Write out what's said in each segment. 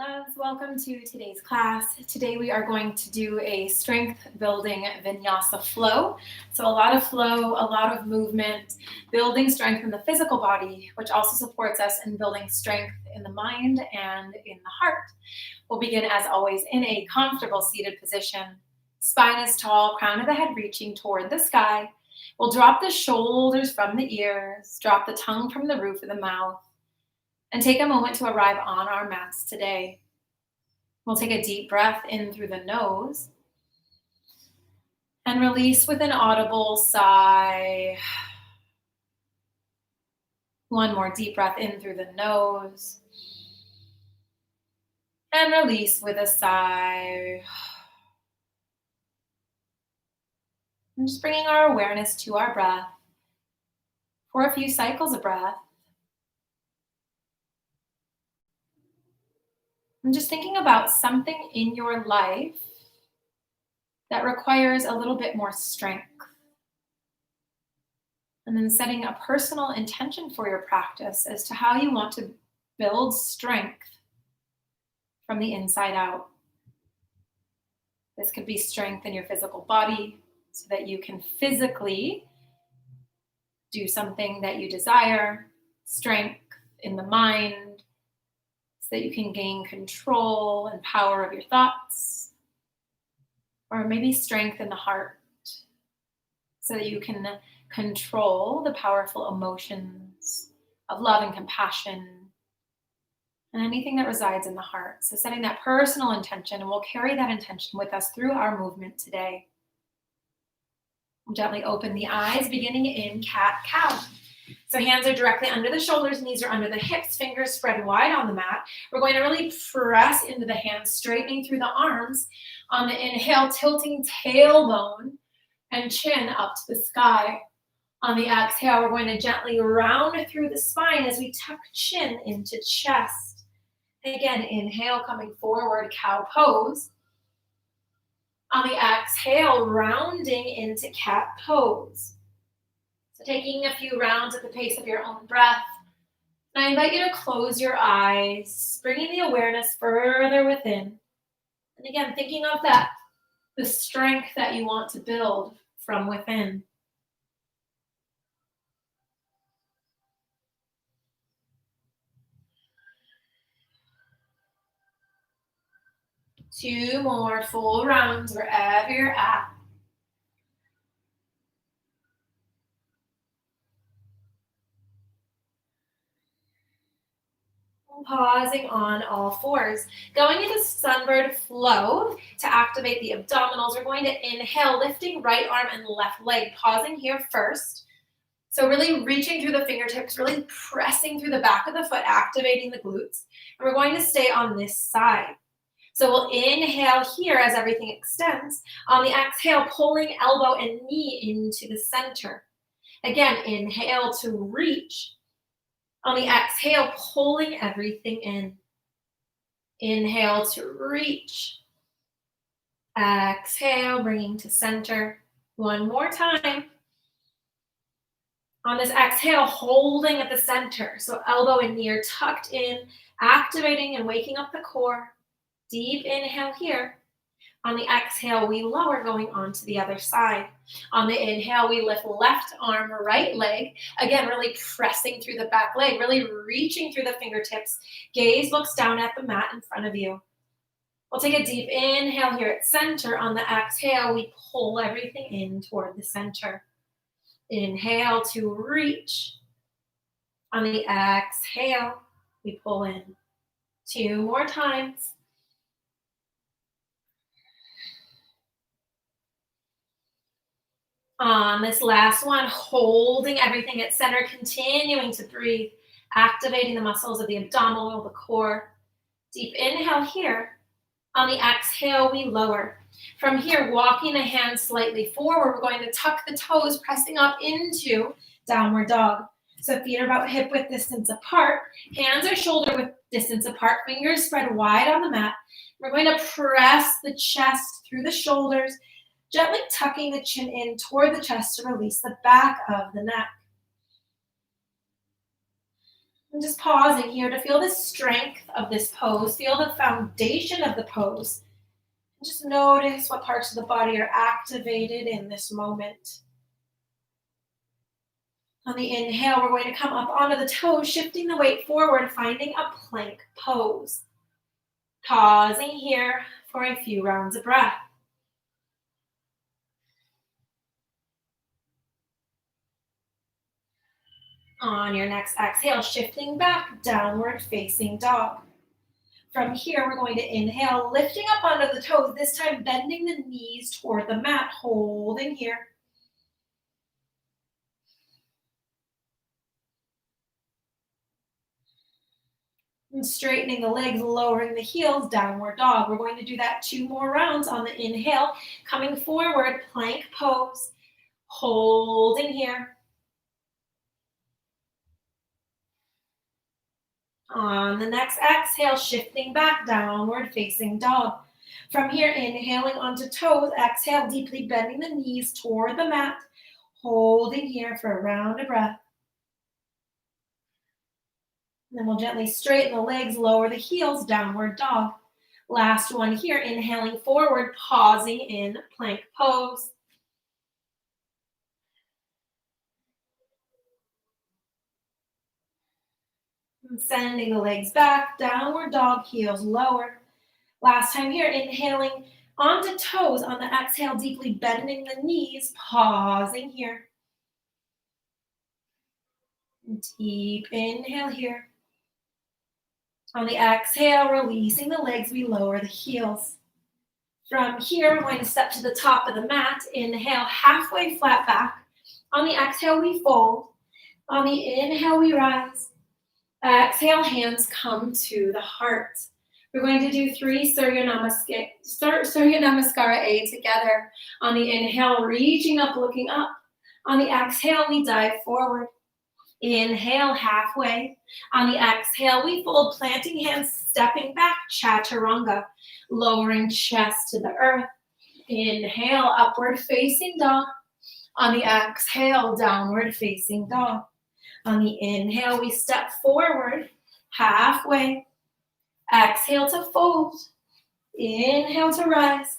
loves, welcome to today's class. Today we are going to do a strength building Vinyasa flow. So a lot of flow, a lot of movement, building strength in the physical body, which also supports us in building strength in the mind and in the heart. We'll begin as always in a comfortable seated position. Spine is tall, crown of the head reaching toward the sky. We'll drop the shoulders from the ears, drop the tongue from the roof of the mouth, and take a moment to arrive on our mats today. We'll take a deep breath in through the nose and release with an audible sigh. One more deep breath in through the nose and release with a sigh. And just bringing our awareness to our breath for a few cycles of breath. I'm just thinking about something in your life that requires a little bit more strength. And then setting a personal intention for your practice as to how you want to build strength from the inside out. This could be strength in your physical body so that you can physically do something that you desire, strength in the mind, so that you can gain control and power of your thoughts, or maybe strength in the heart, so that you can control the powerful emotions of love and compassion, and anything that resides in the heart. So setting that personal intention, and we'll carry that intention with us through our movement today. We'll gently open the eyes, beginning in cat-cow. So hands are directly under the shoulders, knees are under the hips, fingers spread wide on the mat. We're going to really press into the hands, straightening through the arms. On the inhale, tilting tailbone and chin up to the sky. On the exhale, we're going to gently round through the spine as we tuck chin into chest. And again, inhale, coming forward, cow pose. On the exhale, rounding into cat pose. So taking a few rounds at the pace of your own breath. And I invite you to close your eyes, bringing the awareness further within. And again, thinking of the strength that you want to build from within. Two more full rounds wherever you're at. Pausing on all fours. Going into sunbird flow to activate the abdominals. We're going to inhale, lifting right arm and left leg. Pausing here first. So really reaching through the fingertips, really pressing through the back of the foot, activating the glutes. And we're going to stay on this side. So we'll inhale here as everything extends. On the exhale, pulling elbow and knee into the center. Again, inhale to reach. On the exhale, pulling everything in. Inhale to reach. Exhale, bringing to center. One more time. On this exhale, holding at the center. So elbow and knee are tucked in, activating and waking up the core. Deep inhale here. On the exhale, we lower, going on to the other side. On the inhale, we lift left arm, right leg. Again, really pressing through the back leg, really reaching through the fingertips. Gaze looks down at the mat in front of you. We'll take a deep inhale here at center. On the exhale, we pull everything in toward the center. Inhale to reach. On the exhale, we pull in. Two more times. On this last one, holding everything at center, continuing to breathe, activating the muscles of the abdominal, the core. Deep inhale here. On the exhale, we lower. From here, walking the hands slightly forward, we're going to tuck the toes, pressing up into downward dog. So feet are about hip width distance apart. Hands are shoulder width distance apart. Fingers spread wide on the mat. We're going to press the chest through the shoulders, gently tucking the chin in toward the chest to release the back of the neck. And just pausing here to feel the strength of this pose, feel the foundation of the pose. And just notice what parts of the body are activated in this moment. On the inhale, we're going to come up onto the toes, shifting the weight forward, finding a plank pose. Pausing here for a few rounds of breath. On your next exhale, shifting back, downward facing dog. From here, we're going to inhale, lifting up onto the toes, this time bending the knees toward the mat, holding here. And straightening the legs, lowering the heels, downward dog. We're going to do that 2 more rounds on the inhale. Coming forward, plank pose, holding here. On the next exhale, shifting back, downward facing dog. From here, inhaling onto toes, exhale, deeply bending the knees toward the mat, holding here for a round of breath. And then we'll gently straighten the legs, lower the heels, downward dog. Last one here, inhaling forward, pausing in plank pose. And sending the legs back, downward dog, heels lower. Last time here, inhaling onto toes on the exhale, deeply bending the knees, pausing here. Deep inhale here. On the exhale, releasing the legs, we lower the heels. From here, we're going to step to the top of the mat. Inhale, halfway flat back. On the exhale, we fold. On the inhale, we rise. Exhale, hands come to the heart. We're going to do 3 Surya Namaskara A together. On the inhale, reaching up, looking up. On the exhale, we dive forward. Inhale, halfway. On the exhale, we fold, planting hands, stepping back, chaturanga, lowering chest to the earth. Inhale, upward facing dog. On the exhale, downward facing dog. On the inhale, we step forward, halfway. Exhale to fold. Inhale to rise.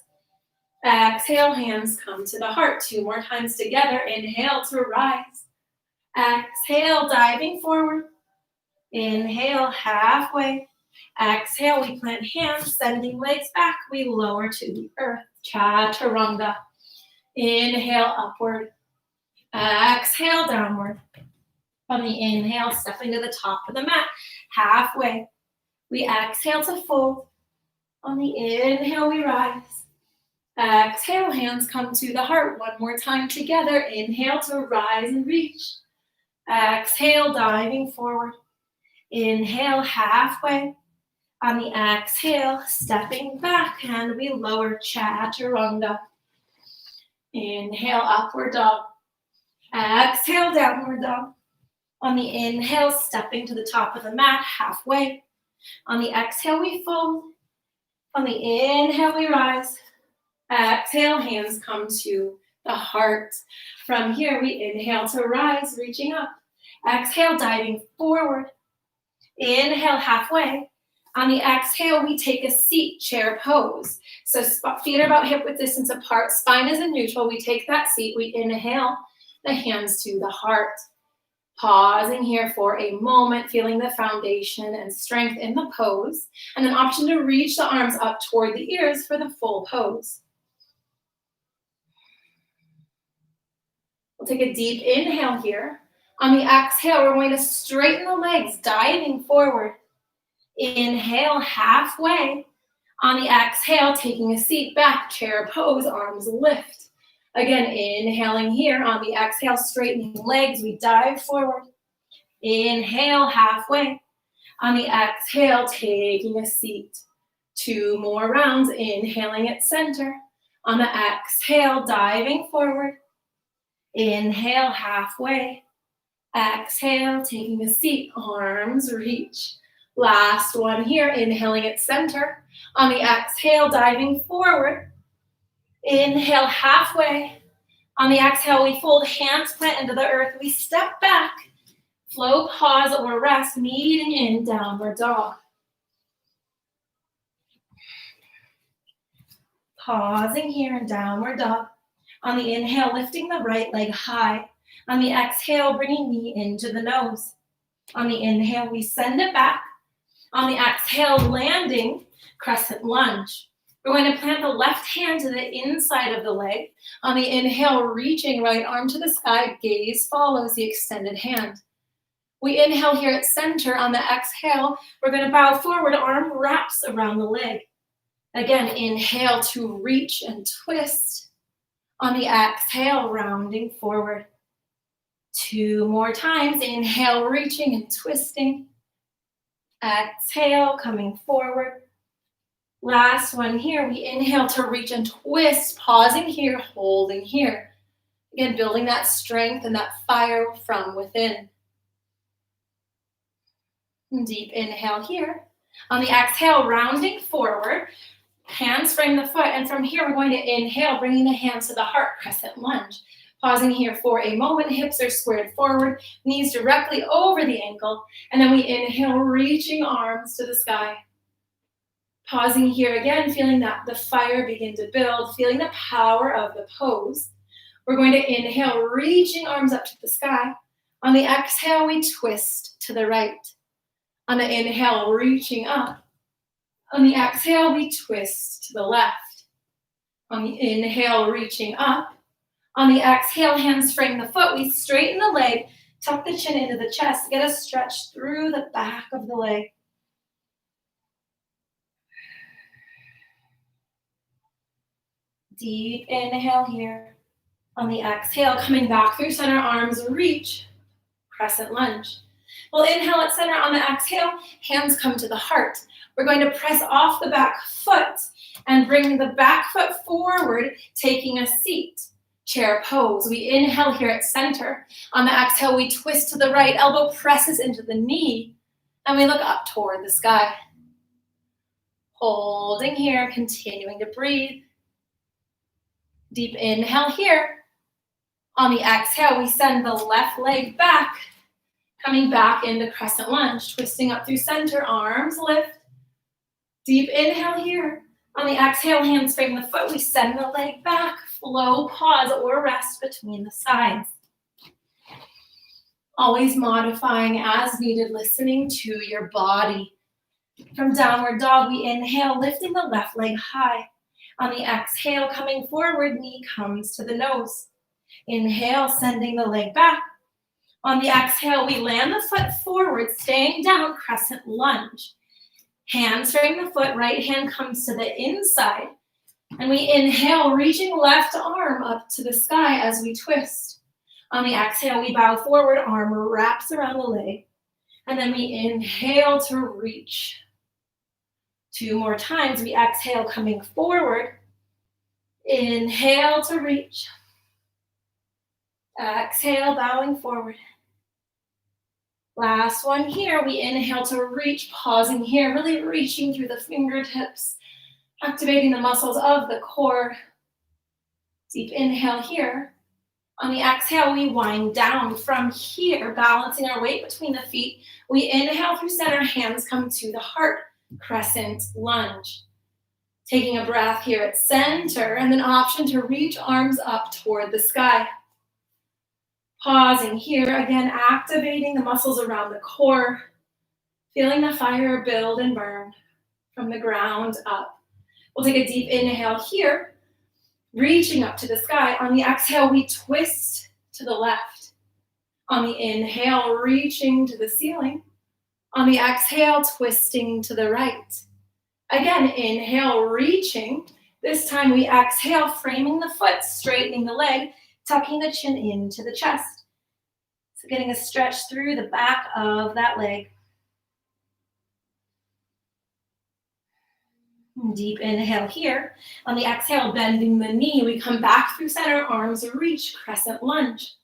Exhale, hands come to the heart. 2 more times together. Inhale to rise. Exhale, diving forward. Inhale, halfway. Exhale, we plant hands, sending legs back. We lower to the earth. Chaturanga. Inhale, upward. Exhale, downward. On the inhale, stepping to the top of the mat. Halfway. We exhale to fold. On the inhale, we rise. Exhale, hands come to the heart. 1 more time together. Inhale to rise and reach. Exhale, diving forward. Inhale, halfway. On the exhale, stepping back, and we lower, chaturanga. Inhale, upward dog. Exhale, downward dog. On the inhale, stepping to the top of the mat, halfway. On the exhale, we fold. On the inhale, we rise. Exhale, hands come to the heart. From here, we inhale to rise, reaching up. Exhale, diving forward. Inhale, halfway. On the exhale, we take a seat, chair pose. So feet are about hip width distance apart. Spine is in neutral. We take that seat. We inhale, the hands to the heart. Pausing here for a moment, feeling the foundation and strength in the pose. And an option to reach the arms up toward the ears for the full pose. We'll take a deep inhale here. On the exhale, we're going to straighten the legs, diving forward. Inhale, halfway. On the exhale, taking a seat back, chair pose, arms lift. Again, inhaling here. On the exhale, straightening legs, we dive forward. Inhale, halfway. On the exhale, taking a seat. 2 more rounds, inhaling at center. On the exhale, diving forward. Inhale, halfway. Exhale, taking a seat, arms reach. Last one here, inhaling at center. On the exhale, diving forward. Inhale, halfway. On the exhale, we fold, hands plant into the earth. We step back Flow, pause, or rest, meeting in downward dog. Pausing here in downward dog. On the inhale, lifting the right leg high. On the exhale, bringing knee into the nose. On the inhale, we send it back. On the exhale, landing, crescent lunge. We're going to plant the left hand to the inside of the leg. On the inhale, reaching right arm to the sky, gaze follows the extended hand. We inhale here at center. On the exhale, we're going to bow forward, arm wraps around the leg. Again, inhale to reach and twist. On the exhale, rounding forward. 2 more times. Inhale, reaching and twisting. Exhale, coming forward. Last one here. We inhale to reach and twist, pausing here, holding here. Again, building that strength and that fire from within. Deep inhale here. On the exhale, rounding forward. Hands frame the foot, and from here we're going to inhale, bringing the hands to the heart, crescent lunge. Pausing here for a moment, hips are squared forward, knees directly over the ankle, and then we inhale, reaching arms to the sky. Pausing here again, feeling that the fire begin to build, feeling the power of the pose. We're going to inhale, reaching arms up to the sky. On the exhale, we twist to the right. On the inhale, reaching up. On the exhale, we twist to the left. On the inhale, reaching up. On the exhale, hands frame the foot. We straighten the leg, tuck the chin into the chest, get a stretch through the back of the leg. Deep inhale here. On the exhale, coming back through center, arms reach, crescent lunge. We'll inhale at center. On the exhale, hands come to the heart. We're going to press off the back foot and bring the back foot forward, taking a seat. Chair pose. We inhale here at center. On the exhale, we twist to the right, elbow presses into the knee, and we look up toward the sky. Holding here, continuing to breathe. Deep inhale here. On the exhale, we send the left leg back, coming back into crescent lunge, twisting up through center, arms lift. Deep inhale here. On the exhale, hands frame the foot. We send the leg back, flow, pause, or rest between the sides. Always modifying as needed, listening to your body. From downward dog, we inhale, lifting the left leg high. On the exhale, coming forward, knee comes to the nose. Inhale, sending the leg back. On the exhale, we land the foot forward, staying down, crescent lunge. Hands frame the foot, right hand comes to the inside. And we inhale, reaching left arm up to the sky as we twist. On the exhale, we bow forward, arm wraps around the leg. And then we inhale to reach. 2 more times. We exhale, coming forward. Inhale to reach. Exhale, bowing forward. Last one here. We inhale to reach, pausing here, really reaching through the fingertips, activating the muscles of the core. Deep inhale here. On the exhale, we wind down from here, balancing our weight between the feet. We inhale through center, hands come to the heart, crescent lunge. Taking a breath here at center, and then option to reach arms up toward the sky. Pausing here, again, activating the muscles around the core, feeling the fire build and burn from the ground up. We'll take a deep inhale here, reaching up to the sky. On the exhale, we twist to the left. On the inhale, reaching to the ceiling. On the exhale, twisting to the right. Again, inhale, reaching. This time we exhale, framing the foot, straightening the leg, tucking the chin into the chest. So getting a stretch through the back of that leg. Deep inhale here. On the exhale, bending the knee, we come back through center, arms reach, crescent lunge.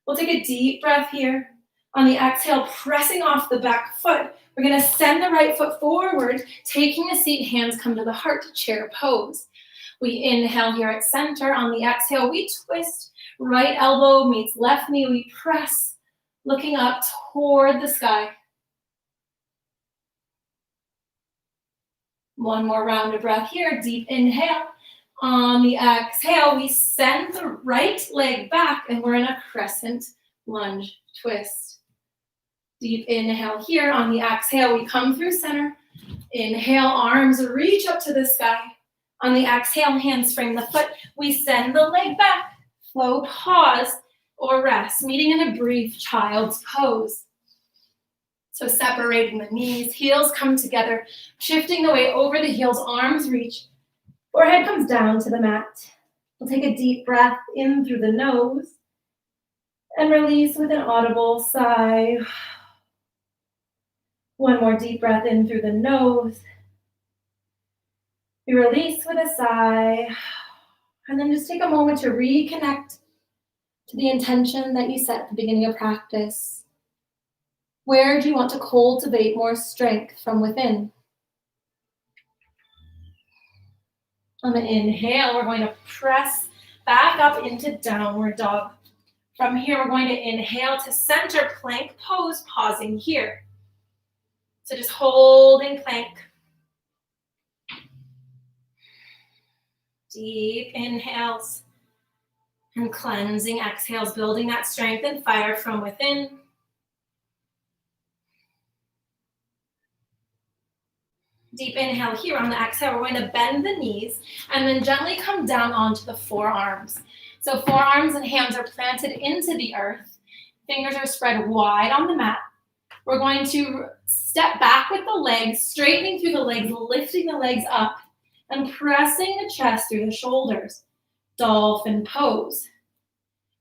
We'll take a deep breath here. On the exhale, pressing off the back foot, we're going to send the right foot forward, taking a seat, hands come to the heart, chair pose. We inhale here at center. On the exhale, we twist. Right elbow meets left knee. We press. looking up toward the sky. One more round of breath here. Deep inhale. On the exhale, we send the right leg back and we're in a crescent lunge twist. Deep inhale here. On the exhale, we come through center. Inhale, arms reach up to the sky. On the exhale, hands frame the foot. We send the leg back. Float, pause, or rest, meeting in a brief child's pose. So separating the knees, heels come together, shifting the weight over the heels, arms reach. Forehead comes down to the mat. We'll take a deep breath in through the nose and release with an audible sigh. One more deep breath in through the nose. We release with a sigh. And then just take a moment to reconnect to the intention that you set at the beginning of practice. Where do you want to cultivate more strength from within? On the inhale, we're going to press back up into downward dog. From here, we're going to inhale to center plank pose, pausing here. So just holding plank. Deep inhales and cleansing exhales, building that strength and fire from within. Deep inhale here. On the exhale, we're going to bend the knees and then gently come down onto the forearms. So forearms and hands are planted into the earth. Fingers are spread wide on the mat. We're going to step back with the legs, straightening through the legs, lifting the legs up, and pressing the chest through the shoulders. Dolphin pose.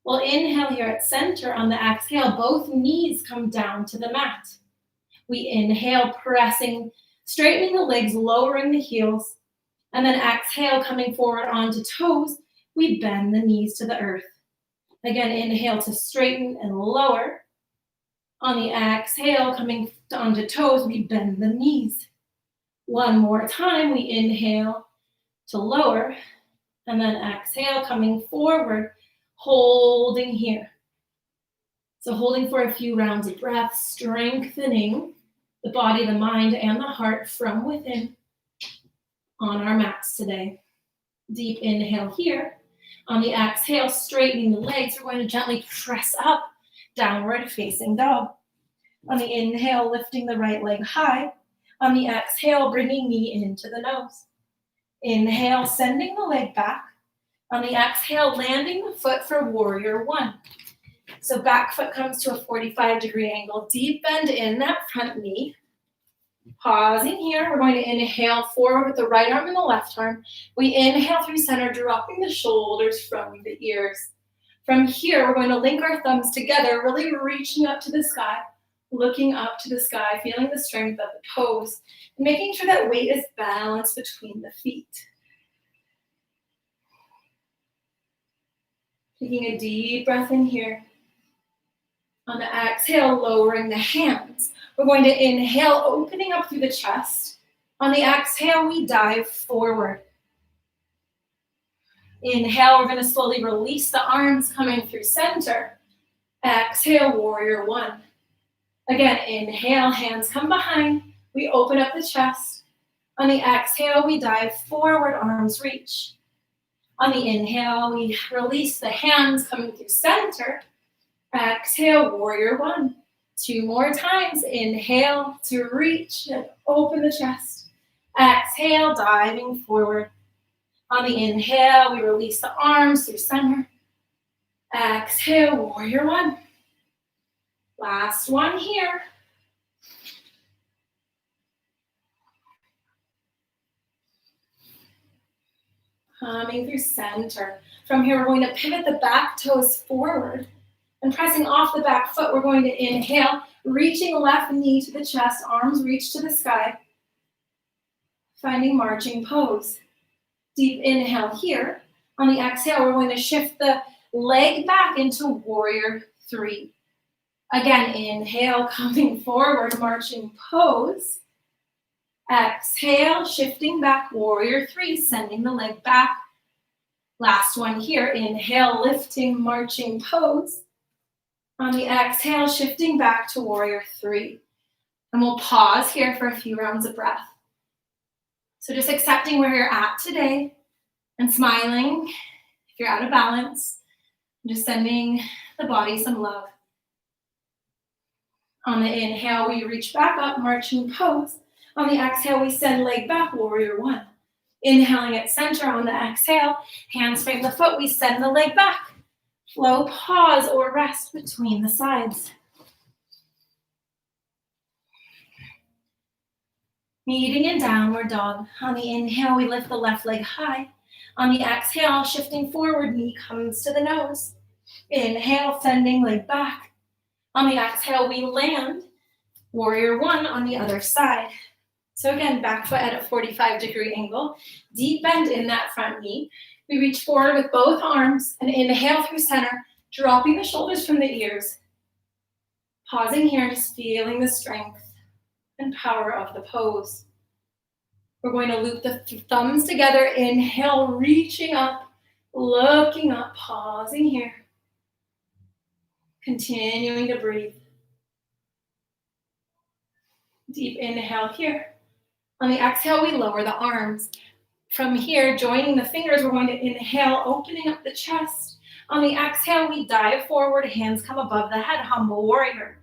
We'll inhale here at center. On the exhale, both knees come down to the mat. We inhale, pressing, straightening the legs, lowering the heels. And then exhale, coming forward onto toes. We bend the knees to the earth. Again, inhale to straighten and lower. On the exhale, coming onto toes, we bend the knees. One more time, we inhale to lower, and then exhale, coming forward, holding here. So holding for a few rounds of breath, strengthening the body, the mind, and the heart from within on our mats today. Deep inhale here. On the exhale, straightening the legs, we're going to gently press up, downward facing dog. On the inhale, lifting the right leg high. On the exhale, bringing knee into the nose. Inhale, sending the leg back. On the exhale, landing the foot for warrior one. So back foot comes to a 45-degree angle. Deep bend in that front knee. Pausing here, we're going to inhale forward with the right arm and the left arm. We inhale through center, dropping the shoulders from the ears. From here, we're going to link our thumbs together, really reaching up to the sky. Looking up to the sky, feeling the strength of the toes, and making sure that weight is balanced between the feet. Taking a deep breath in here. On the exhale, lowering the hands. We're going to inhale, opening up through the chest. On the exhale, we dive forward. Inhale, we're going to slowly release the arms coming through center. Exhale, warrior one. Again, inhale, hands come behind. We open up the chest. On the exhale, we dive forward, arms reach. On the inhale, we release the hands coming through center. Exhale, warrior one. Two more times. Inhale to reach and open the chest. Exhale, diving forward. On the inhale, we release the arms through center. Exhale, warrior one. Last one here. Coming through center. From here, we're going to pivot the back toes forward. And pressing off the back foot, we're going to inhale, reaching left knee to the chest, arms reach to the sky. Finding marching pose. Deep inhale here. On the exhale, we're going to shift the leg back into warrior three. Again, inhale, coming forward, marching pose. Exhale, shifting back, warrior three, sending the leg back. Last one here, inhale, lifting, marching pose. On the exhale, shifting back to warrior three. And we'll pause here for a few rounds of breath. So just accepting where you're at today and smiling if you're out of balance. Just sending the body some love. On the inhale, we reach back up, marching pose. On the exhale, we send leg back, warrior one. Inhaling at center on the exhale, hands frame the foot, we send the leg back. Flow, pause, or rest between the sides. Meeting in downward dog. On the inhale, we lift the left leg high. On the exhale, shifting forward, knee comes to the nose. Inhale, sending leg back. On the exhale, we land, warrior one on the other side. So again, back foot at a 45-degree angle. Deep bend in that front knee. We reach forward with both arms and inhale through center, dropping the shoulders from the ears. Pausing here, just feeling the strength and power of the pose. We're going to loop the thumbs together. Inhale, reaching up, looking up, pausing here. Continuing to breathe. Deep inhale here. On the exhale, we lower the arms. From here, joining the fingers, we're going to inhale, opening up the chest. On the exhale, we dive forward, hands come above the head, humble warrior.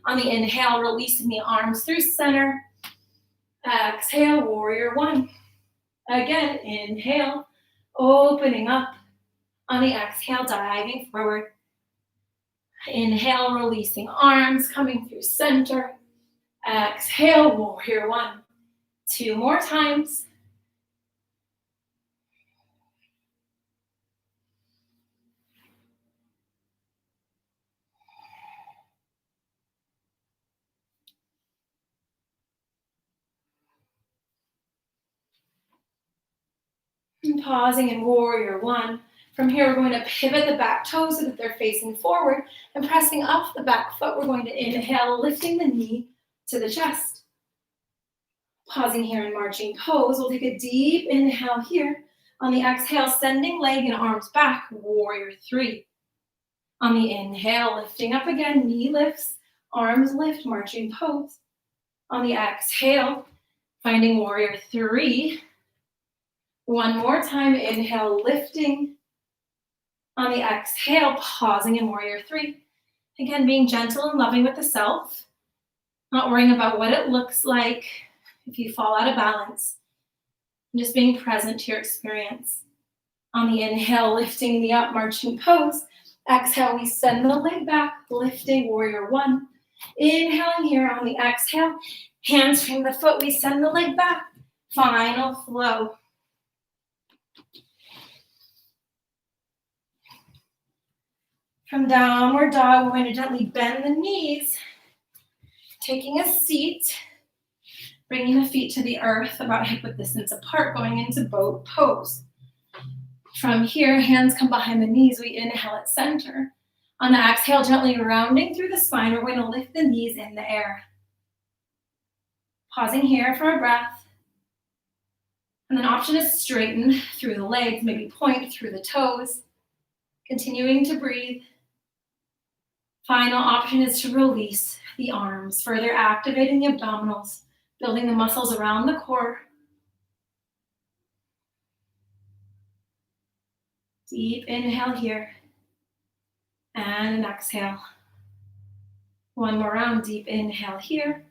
On the inhale, releasing the arms through center. Exhale, warrior one. Again, inhale, opening up. On the exhale, diving forward. Inhale, releasing arms, coming through center. Exhale, warrior one. 2 more times. And pausing in warrior one. From here, we're going to pivot the back toes so that they're facing forward and pressing up the back foot. We're going to inhale, lifting the knee to the chest. Pausing here in marching pose. We'll take a deep inhale here. On the exhale, sending leg and arms back, warrior three. On the inhale, lifting up again, knee lifts, arms lift, marching pose. On the exhale, finding warrior three. 1 more time, inhale, lifting. On the exhale, pausing in warrior three. Again, being gentle and loving with the self, not worrying about what it looks like if you fall out of balance, and just being present to your experience. On the inhale, lifting the up, marching pose. Exhale, we send the leg back, lifting warrior one. Inhaling here on the exhale, hands frame the foot, we send the leg back. Final flow. From downward dog, we're going to gently bend the knees, taking a seat, bringing the feet to the earth, about hip width distance apart, going into boat pose. From here, hands come behind the knees. We inhale at center. On the exhale, gently rounding through the spine, we're going to lift the knees in the air. Pausing here for a breath. And then option is straighten through the legs, maybe point through the toes. Continuing to breathe. Final option is to release the arms, further activating the abdominals, building the muscles around the core. Deep inhale here, and an exhale. 1 more round, deep inhale here,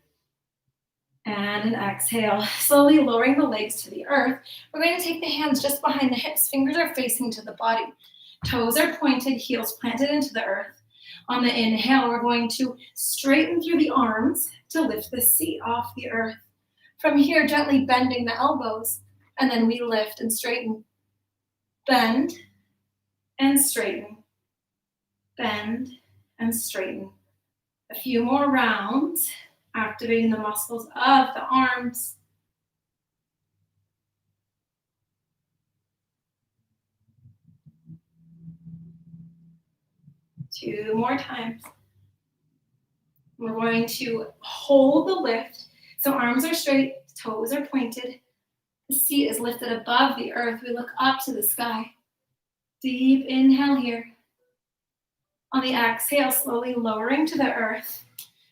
and an exhale. Slowly lowering the legs to the earth. We're going to take the hands just behind the hips, fingers are facing to the body. Toes are pointed, heels planted into the earth. On the inhale, we're going to straighten through the arms to lift the seat off the earth. From here, gently bending the elbows, and then we lift and straighten. Bend and straighten. Bend and straighten. A few more rounds, activating the muscles of the arms. Two more times. We're going to hold the lift. So arms are straight, toes are pointed. The seat is lifted above the earth. We look up to the sky. Deep inhale here. On the exhale, slowly lowering to the earth,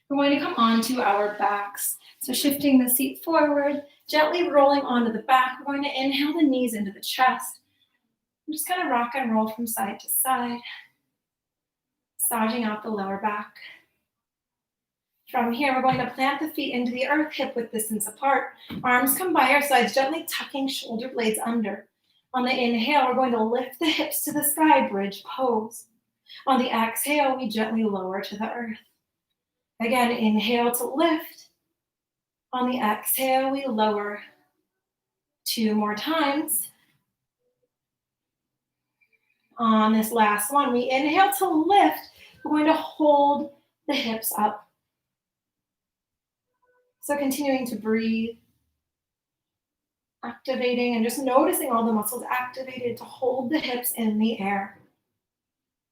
we're going to come onto our backs. So shifting the seat forward, gently rolling onto the back. We're going to inhale the knees into the chest. I'm just going to rock and roll from side to side, massaging out the lower back. From here, we're going to plant the feet into the earth, hip width distance apart. Arms come by our sides, gently tucking shoulder blades under. On the inhale, we're going to lift the hips to the sky, bridge pose. On the exhale, we gently lower to the earth. Again, inhale to lift. On the exhale, we lower. 2 more times. On this last one, we inhale to lift. We're going to hold the hips up. So continuing to breathe, activating and just noticing all the muscles activated to hold the hips in the air.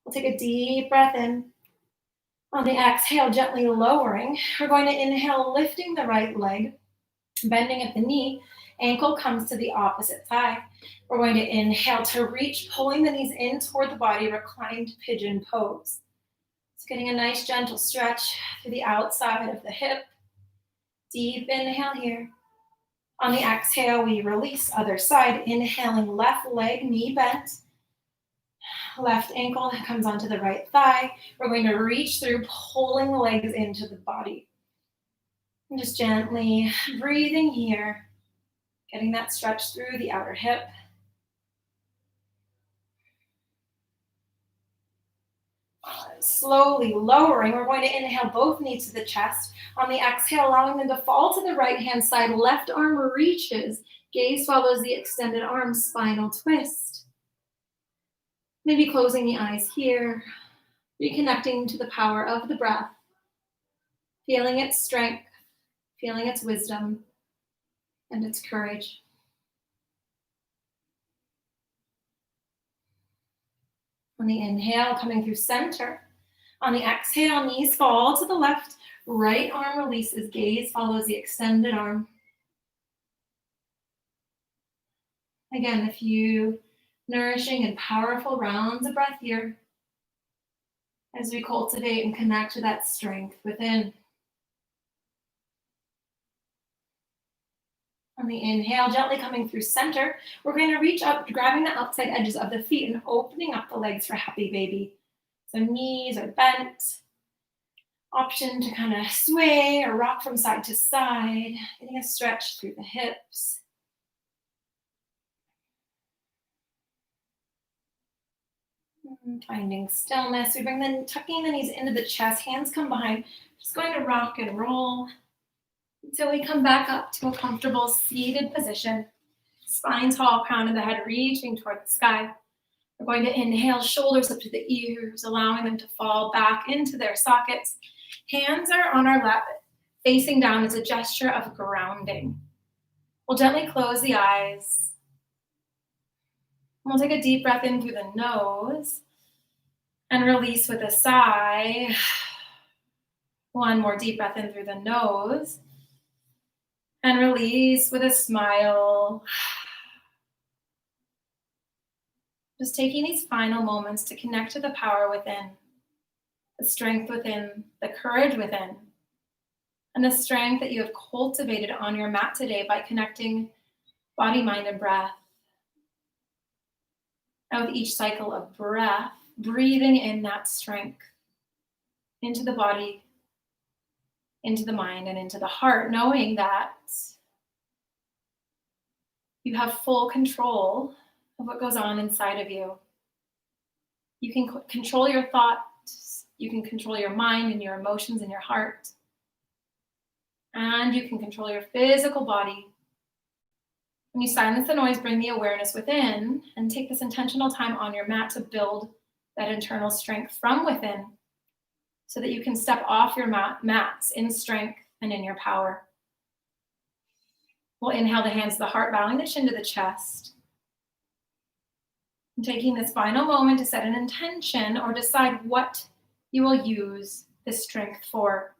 We'll take a deep breath in. On the exhale, gently lowering. We're going to inhale, lifting the right leg, bending at the knee. Ankle comes to the opposite thigh. We're going to inhale to reach, pulling the knees in toward the body, reclined pigeon pose. So getting a nice gentle stretch through the outside of the hip. Deep inhale here. On the exhale, we release, other side. Inhaling, left leg, knee bent. Left ankle comes onto the right thigh. We're going to reach through, pulling the legs into the body. And just gently breathing here, getting that stretch through the outer hip. Slowly lowering, we're going to inhale both knees to the chest. On the exhale, allowing them to fall to the right-hand side. Left arm reaches. Gaze follows the extended arm, spinal twist. Maybe closing the eyes here. Reconnecting to the power of the breath. Feeling its strength, feeling its wisdom, and its courage. On the inhale, coming through center. On the exhale, knees fall to the left. Right arm releases, gaze follows the extended arm. Again, a few nourishing and powerful rounds of breath here as we cultivate and connect to that strength within. On the inhale, gently coming through center, we're going to reach up, grabbing the outside edges of the feet and opening up the legs for happy baby. So knees are bent. Option to kind of sway or rock from side to side, getting a stretch through the hips. Finding stillness. We bring tucking the knees into the chest, hands come behind. Just going to rock and roll until we come back up to a comfortable seated position. Spine tall, crown of the head reaching toward the sky. We're going to inhale, shoulders up to the ears, allowing them to fall back into their sockets. Hands are on our lap, facing down as a gesture of grounding. We'll gently close the eyes. We'll take a deep breath in through the nose and release with a sigh. One more deep breath in through the nose and release with a smile. Just taking these final moments to connect to the power within, the strength within, the courage within, and the strength that you have cultivated on your mat today by connecting body, mind, and breath. Now with each cycle of breath, breathing in that strength into the body, into the mind, and into the heart, knowing that you have full control of what goes on inside of you. You can control your thoughts, you can control your mind and your emotions and your heart, and you can control your physical body. When you silence the noise, bring the awareness within and take this intentional time on your mat to build that internal strength from within so that you can step off your mats in strength and in your power. We'll inhale the hands to the heart, bowing the chin to the chest. And taking this final moment to set an intention or decide what you will use this strength for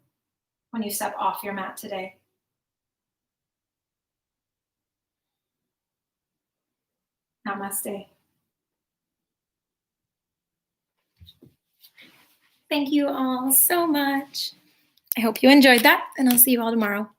when you step off your mat today. Namaste. Thank you all so much. I hope you enjoyed that, and I'll see you all tomorrow.